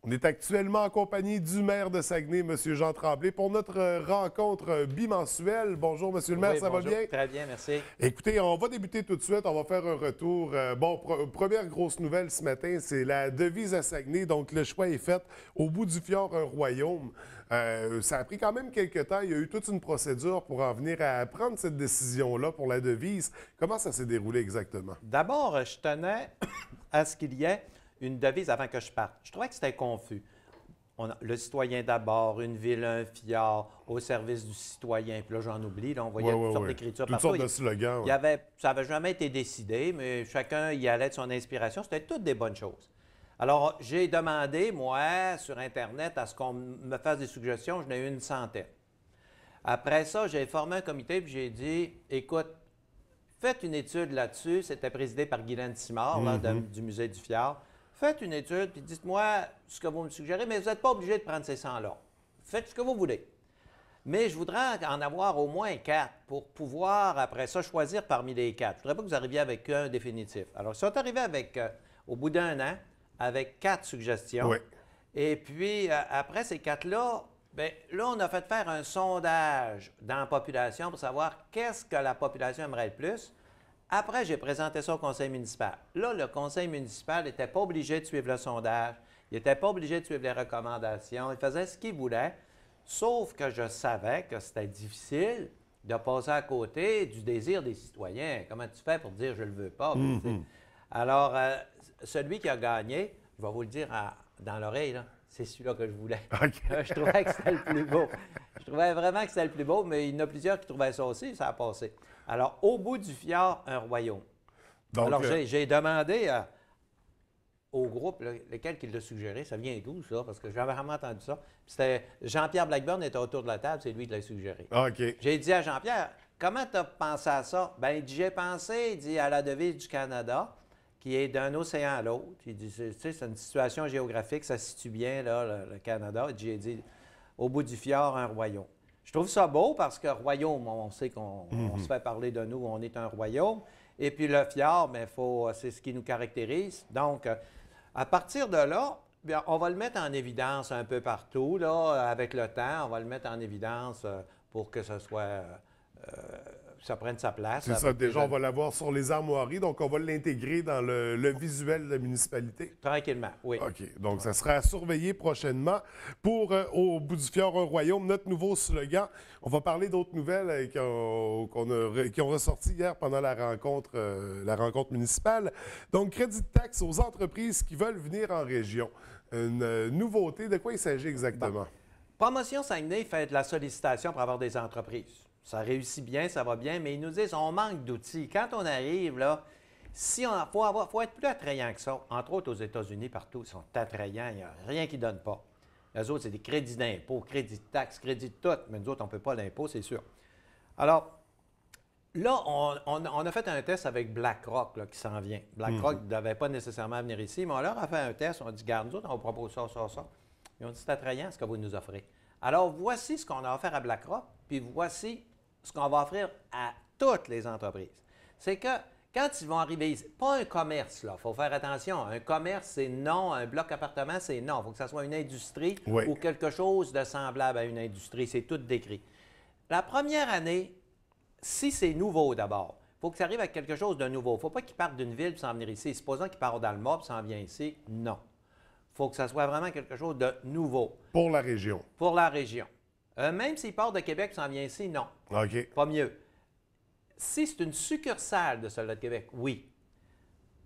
On est actuellement en compagnie du maire de Saguenay, M. Jean Tremblay, pour notre rencontre bimensuelle. Bonjour, M. le maire, Oui, ça bonjour. va bien? Très bien, merci. Écoutez, on va débuter tout de suite. On va faire un retour. Première grosse nouvelle ce matin, c'est la devise à Saguenay. Donc, le choix est fait. Au bout du fjord, un royaume. Ça a pris quand même quelques temps. Il y a eu toute une procédure pour en venir à prendre cette décision-là pour la devise. Comment ça s'est déroulé exactement? D'abord, je tenais à ce qu'il y ait une devise avant que je parte. Je trouvais que c'était confus. Le citoyen d'abord, une ville, un fjord, au service du citoyen. Puis là, j'en oublie. Là, on voyait toutes sortes d'écritures Toutes partout. sortes de slogans. Ça n'avait jamais été décidé, mais chacun y allait de son inspiration. C'était toutes des bonnes choses. Alors, j'ai demandé, moi, sur Internet, à ce qu'on me fasse des suggestions. J'en ai eu une centaine. Après ça, j'ai formé un comité et j'ai dit, écoute, faites une étude là-dessus. C'était présidé par Guylaine Simard, là, du Musée du Fjord. Faites une étude, puis dites-moi ce que vous me suggérez, mais vous n'êtes pas obligé de prendre ces 100-là. Faites ce que vous voulez. Mais je voudrais en avoir au moins 4 pour pouvoir, après ça, choisir parmi les 4. Je ne voudrais pas que vous arriviez avec un définitif. Alors, ils sont arrivés avec, au bout d'un an, avec 4 suggestions. Oui. Et puis, après ces 4-là, bien, là, on a fait faire un sondage dans la population pour savoir qu'est-ce que la population aimerait le plus. Après, j'ai présenté ça au conseil municipal. Là, le conseil municipal n'était pas obligé de suivre le sondage. Il n'était pas obligé de suivre les recommandations. Il faisait ce qu'il voulait, sauf que je savais que c'était difficile de passer à côté du désir des citoyens. Comment tu fais pour dire « je ne le veux pas » Alors, celui qui a gagné, je vais vous le dire dans l'oreille, c'est celui-là que je voulais. Okay. Je trouvais que c'était le plus beau. Je trouvais vraiment que c'était le plus beau, mais il y en a plusieurs qui trouvaient ça aussi, ça a passé. Alors, au bout du fjord, un royaume. Donc, alors, j'ai demandé au groupe, lequel qui l'a suggéré, ça vient d'où ça? Parce que j'avais vraiment entendu ça. C'était Jean-Pierre Blackburn était autour de la table, c'est lui qui l'a suggéré. OK. J'ai dit à Jean-Pierre, comment tu as pensé à ça? Bien, il dit, j'ai pensé, il dit, à la devise du Canada, qui est d'un océan à l'autre. Il dit, tu sais, c'est une situation géographique, ça se situe bien, là, le Canada. J'ai dit, au bout du fjord, un royaume. Je trouve ça beau parce que royaume, on sait qu'on se fait parler de nous, on est un royaume. Et puis le fjord, bien, c'est ce qui nous caractérise. Donc, à partir de là, bien, on va le mettre en évidence un peu partout, là, avec le temps. On va le mettre en évidence pour que ce soit... ça prenne sa place. C'est ça, déjà, on va l'avoir sur les armoiries, donc on va l'intégrer dans le visuel de la municipalité. Tranquillement, oui. OK, donc ça sera à surveiller prochainement. Pour Au bout du fjord, un royaume, notre nouveau slogan. On va parler d'autres nouvelles qui ont ressorti hier pendant la rencontre municipale. Donc, crédit de taxe aux entreprises qui veulent venir en région. Une nouveauté, de quoi il s'agit exactement? Bon. Promotion Saguenay fait de la sollicitation pour avoir des entreprises. Ça réussit bien, ça va bien, mais ils nous disent on manque d'outils. Quand on arrive, là, faut être plus attrayant que ça. Entre autres, aux États-Unis, partout, ils sont attrayants. Il n'y a rien qui ne donne pas. Les autres, c'est des crédits d'impôt, crédits de taxes, crédits de tout. Mais nous autres, on ne peut pas l'impôt, c'est sûr. Alors, là, on a fait un test avec BlackRock là, qui s'en vient. BlackRock ne devait pas nécessairement venir ici, mais on leur a fait un test. On a dit, garde, nous autres, on vous propose ça, ça, ça. Ils ont dit, c'est attrayant ce que vous nous offrez. Alors, voici ce qu'on a offert à BlackRock, puis voici ce qu'on va offrir à toutes les entreprises. C'est que quand ils vont arriver, pas un commerce, là, il faut faire attention. Un commerce, c'est non. Un bloc appartement, c'est non. Il faut que ça soit une industrie ou quelque chose de semblable à une industrie. C'est tout décrit. La première année, si c'est nouveau d'abord, il faut que ça arrive avec quelque chose de nouveau. Il ne faut pas qu'ils partent d'une ville et s'en venir ici. Supposons qu'ils partent dans le Nord et s'en viennent ici. Non. Il faut que ça soit vraiment quelque chose de nouveau. Pour la région. Pour la région. Même s'il part de Québec et s'en vient ici, non. OK. Pas mieux. Si c'est une succursale de celle de Québec, oui.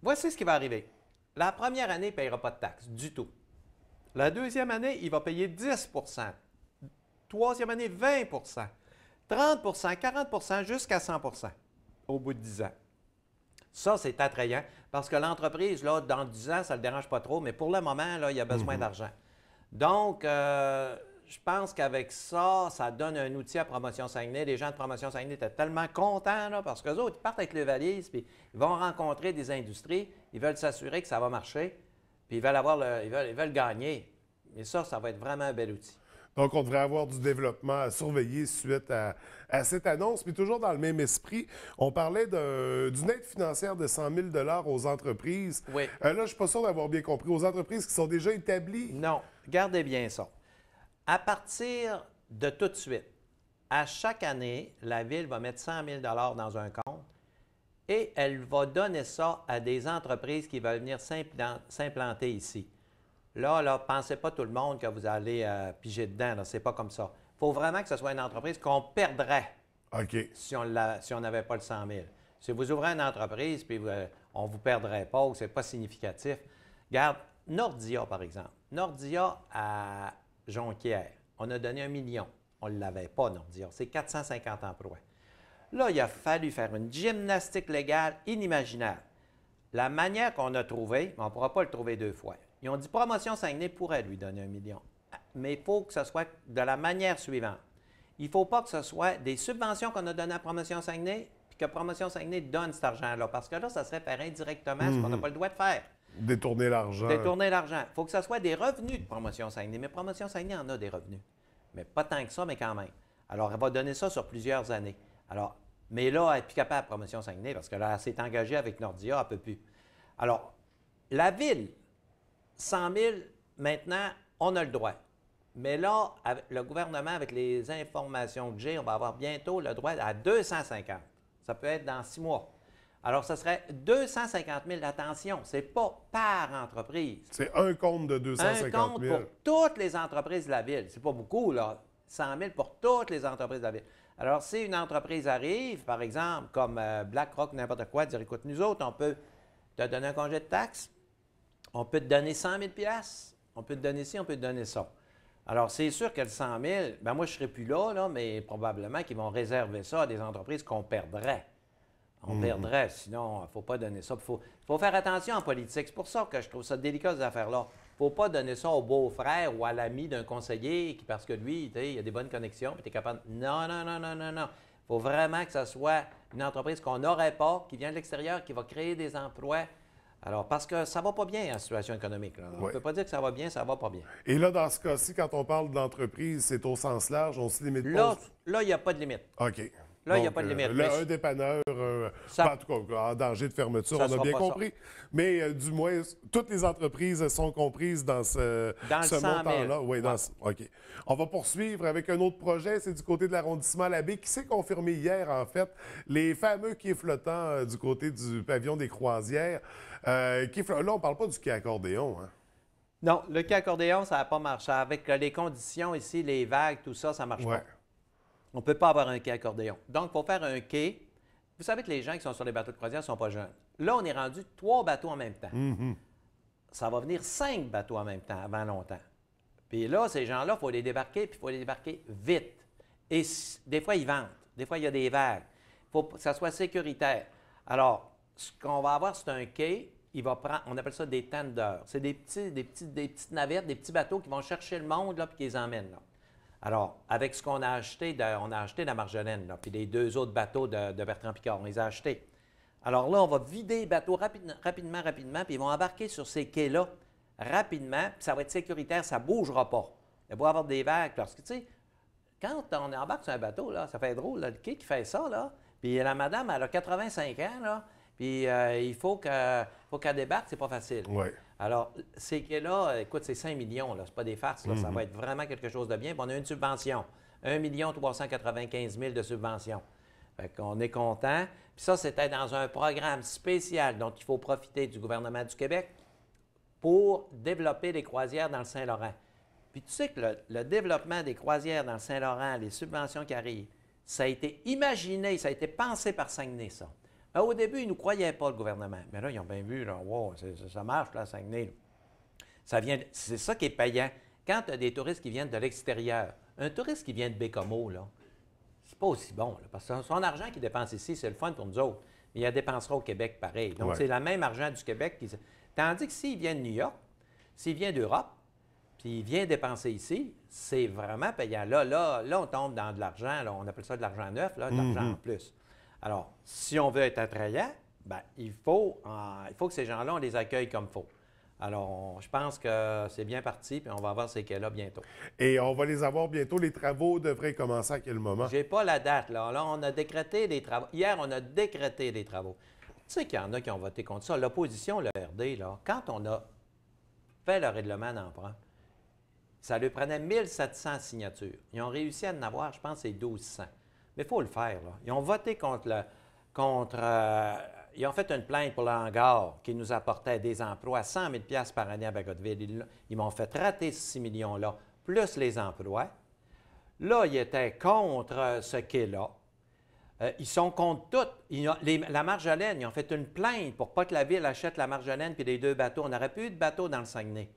Voici ce qui va arriver. La première année, il ne payera pas de taxes du tout. La deuxième année, il va payer 10 Troisième année, 20 30 40 jusqu'à 100 au bout de 10 ans. Ça, c'est attrayant parce que l'entreprise, là, dans 10 ans, ça ne le dérange pas trop, mais pour le moment, là, il y a besoin d'argent. Donc, je pense qu'avec ça, ça donne un outil à Promotion Saguenay. Les gens de Promotion Saguenay étaient tellement contents là, parce qu'eux autres, ils partent avec les valises, puis ils vont rencontrer des industries, ils veulent s'assurer que ça va marcher, puis ils veulent gagner. Et ça va être vraiment un bel outil. Donc, on devrait avoir du développement à surveiller suite à cette annonce. Puis toujours dans le même esprit, on parlait d'une aide financière de 100 000 aux entreprises. Oui. Là, je ne suis pas sûr d'avoir bien compris. Aux entreprises qui sont déjà établies. Non, gardez bien ça. À partir de tout de suite, à chaque année, la Ville va mettre 100 000 dans un compte et elle va donner ça à des entreprises qui veulent venir s'implanter ici. Là, pensez pas tout le monde que vous allez piger dedans. Ce n'est pas comme ça. Il faut vraiment que ce soit une entreprise qu'on perdrait OK. si on n'avait pas le 100 000. Si vous ouvrez une entreprise puis on ne vous perdrait pas ou ce n'est pas significatif. Regarde, Nordia, par exemple. Nordia à Jonquière, on a donné 1 million. On ne l'avait pas, Nordia. C'est 450 emplois. Là, il a fallu faire une gymnastique légale inimaginable. La manière qu'on a trouvée, on ne pourra pas le trouver 2 fois. Ils ont dit Promotion Saguenay pourrait lui donner 1 million. Mais il faut que ce soit de la manière suivante. Il ne faut pas que ce soit des subventions qu'on a données à Promotion Saguenay, puis que Promotion Saguenay donne cet argent-là. Parce que là, ça serait faire indirectement ce qu'on n'a pas le droit de faire. Détourner l'argent. Détourner l'argent. Il faut que ce soit des revenus de Promotion Saguenay. Mais Promotion Saguenay en a des revenus. Mais pas tant que ça, mais quand même. Alors, elle va donner ça sur plusieurs années. Alors, mais là, elle n'est plus capable, Promotion Saguenay, parce que là, elle s'est engagée avec Nordia, elle ne peut plus. Alors, la Ville, 100 000, maintenant, on a le droit. Mais là, avec le gouvernement, avec les informations que j'ai, on va avoir bientôt le droit à 250. Ça peut être dans 6 mois. Alors, ce serait 250 000. Attention, ce n'est pas par entreprise. C'est un compte de 250 000. Un compte pour toutes les entreprises de la Ville. C'est pas beaucoup, là. 100 000 pour toutes les entreprises de la Ville. Alors, si une entreprise arrive, par exemple, comme BlackRock, n'importe quoi, dire, écoute, nous autres, on peut te donner un congé de taxes, on peut te donner 100 000 on peut te donner ci, on peut te donner ça. Alors, c'est sûr que le 100 000, bien moi, je ne serai plus là, mais probablement qu'ils vont réserver ça à des entreprises qu'on perdrait. On perdrait, sinon, il ne faut pas donner ça. Il faut faire attention en politique. C'est pour ça que je trouve ça délicat, ces affaires-là. Il ne faut pas donner ça au beau-frère ou à l'ami d'un conseiller parce que lui, il a des bonnes connexions et tu es capable. Non, non, non, non, non, non. Il faut vraiment que ce soit une entreprise qu'on n'aurait pas, qui vient de l'extérieur, qui va créer des emplois. Alors, parce que ça ne va pas bien, la situation économique. Là. On ne peut pas dire que ça va bien, ça ne va pas bien. Et là, dans ce cas-ci, quand on parle d'entreprise, c'est au sens large, on se limite pas. Là, il n'y a pas de limite. OK. Là, il n'y a pas de limite. Là, un dépanneur, en tout cas, en danger de fermeture, on a bien compris. Mais du moins, toutes les entreprises sont comprises dans ce montant-là. Oui, OK. On va poursuivre avec un autre projet. C'est du côté de l'arrondissement La Baie qui s'est confirmé hier, en fait. Les fameux quais flottants du côté du pavillon des croisières. Là, on ne parle pas du quai accordéon, hein? Non, le quai accordéon, ça n'a pas marché. Avec les conditions ici, les vagues, tout ça, ça ne marche pas. On ne peut pas avoir un quai accordéon. Donc, il faut faire un quai. Vous savez que les gens qui sont sur les bateaux de croisière ne sont pas jeunes. Là, on est rendu 3 bateaux en même temps. Ça va venir 5 bateaux en même temps avant longtemps. Puis là, ces gens-là, il faut les débarquer, puis il faut les débarquer vite. Et des fois, ils ventent. Des fois, il y a des vagues. Il faut que ça soit sécuritaire. Alors, ce qu'on va avoir, c'est un quai. Il va prendre, on appelle ça des tenders. C'est des petites navettes, des petits bateaux qui vont chercher le monde, là, puis qui les emmènent, là. Alors, avec ce qu'on a acheté, on a acheté la Marjolaine, là, puis les 2 autres bateaux de Bertrand Piccard, on les a achetés. Alors là, on va vider les bateaux rapidement, puis ils vont embarquer sur ces quais-là rapidement, puis ça va être sécuritaire, ça ne bougera pas. Il va y avoir des vagues, parce que, tu sais, quand on embarque sur un bateau, là, ça fait drôle, là, le quai qui fait ça, là, puis la madame, elle a 85 ans, là, puis il faut qu'elle débarque, c'est pas facile. Oui. Alors, ces quais-là, écoute, c'est 5 millions, là, c'est pas des farces, là, ça va être vraiment quelque chose de bien. Puis on a une subvention, 1 395 000 de subvention. Fait qu'on est content. Puis ça, c'était dans un programme spécial dont il faut profiter du gouvernement du Québec pour développer les croisières dans le Saint-Laurent. Puis tu sais que le développement des croisières dans le Saint-Laurent, les subventions qui arrivent, ça a été imaginé, ça a été pensé par Saguenay, ça. Au début, ils ne nous croyaient pas, le gouvernement. Mais là, ils ont bien vu, là, wow, ça marche, là, Saguenay. C'est ça qui est payant. Quand tu as des touristes qui viennent de l'extérieur, un touriste qui vient de Bécomo, là, c'est pas aussi bon, là, parce que son argent qu'il dépense ici, c'est le fun pour nous autres. Mais il la dépensera au Québec pareil. Donc, c'est le même argent du Québec. Tandis que s'il vient de New York, s'il vient d'Europe, puis il vient dépenser ici, c'est vraiment payant. Là, on tombe dans de l'argent, là, on appelle ça de l'argent neuf, là, de l'argent en plus. Alors, si on veut être attrayant, bien, il faut que ces gens-là, on les accueille comme il faut. Alors, je pense que c'est bien parti, puis on va avoir ces quais-là bientôt. Et on va les avoir bientôt. Les travaux devraient commencer à quel moment? Je n'ai pas la date, là. Là, on a décrété des travaux. Hier, on a décrété des travaux. Tu sais qu'il y en a qui ont voté contre ça. L'opposition, le RD, là, quand on a fait le règlement d'emprunt, ça lui prenait 1700 signatures. Ils ont réussi à en avoir, je pense, c'est 1200. Mais il faut le faire, là. Ils ont voté ils ont fait une plainte pour le hangar qui nous apportait des emplois, 100 000 $ par année à Bagotville. Ils m'ont fait rater ce 6 millions-là, plus les emplois. Là, ils étaient contre ce quai-là. Ils sont contre tout. La Marjolaine, ils ont fait une plainte pour pas que la ville achète la Marjolaine puis les 2 bateaux. On n'aurait plus eu de bateaux dans le Saguenay.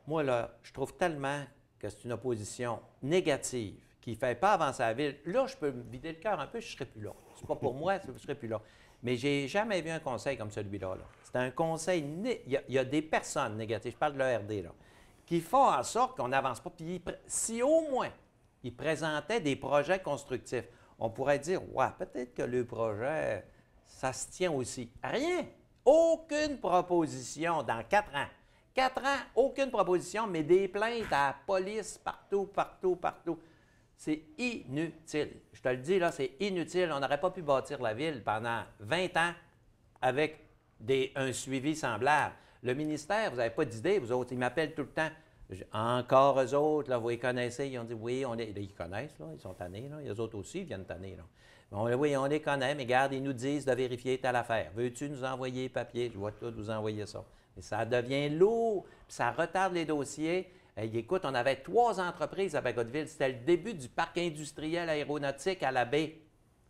Moi, là, je trouve tellement que c'est une opposition négative qui ne fait pas avancer la ville. Là, je peux me vider le cœur un peu, je ne serai plus là. C'est pas pour moi, je ne serai plus là. Mais je n'ai jamais vu un conseil comme celui-là. Là. C'est un conseil... Il y a des personnes négatives, je parle de l'ERD, là, qui font en sorte qu'on n'avance pas. Puis si au moins ils présentaient des projets constructifs, on pourrait dire, ouais, peut-être que le projet, ça se tient aussi. Rien. Aucune proposition dans 4 ans. 4 ans, aucune proposition, mais des plaintes à la police partout, partout, partout. C'est inutile. Je te le dis, là, c'est inutile. On n'aurait pas pu bâtir la ville pendant 20 ans avec un suivi semblable. Le ministère, vous n'avez pas d'idée, vous autres, ils m'appellent tout le temps. Encore eux autres, là, vous les connaissez, ils ont dit oui, ils connaissent, là, ils sont tannés, là. Les autres aussi viennent tanner. Là. Oui, on les connaît, mais regarde, ils nous disent de vérifier telle affaire. Veux-tu nous envoyer les papiers? Je vais tout vous envoyer ça. Mais ça devient lourd, puis ça retarde les dossiers. Écoute, on avait 3 entreprises à Bagotville. C'était le début du parc industriel aéronautique à la baie.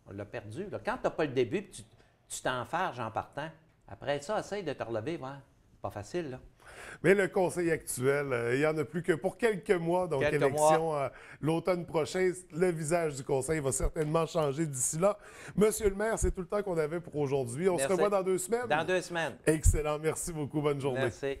On l'a perdu. Là. Quand tu n'as pas le début, tu t'enfarges en partant. Après ça, essaye de te relever. Ouais. C'est pas facile, là. Mais le conseil actuel, il n'y en a plus que pour quelques mois. Donc, élection l'automne prochain, le visage du conseil va certainement changer d'ici là. Monsieur le maire, c'est tout le temps qu'on avait pour aujourd'hui. On se revoit dans 2 semaines. Dans 2 semaines. Excellent. Merci beaucoup. Bonne journée. Merci.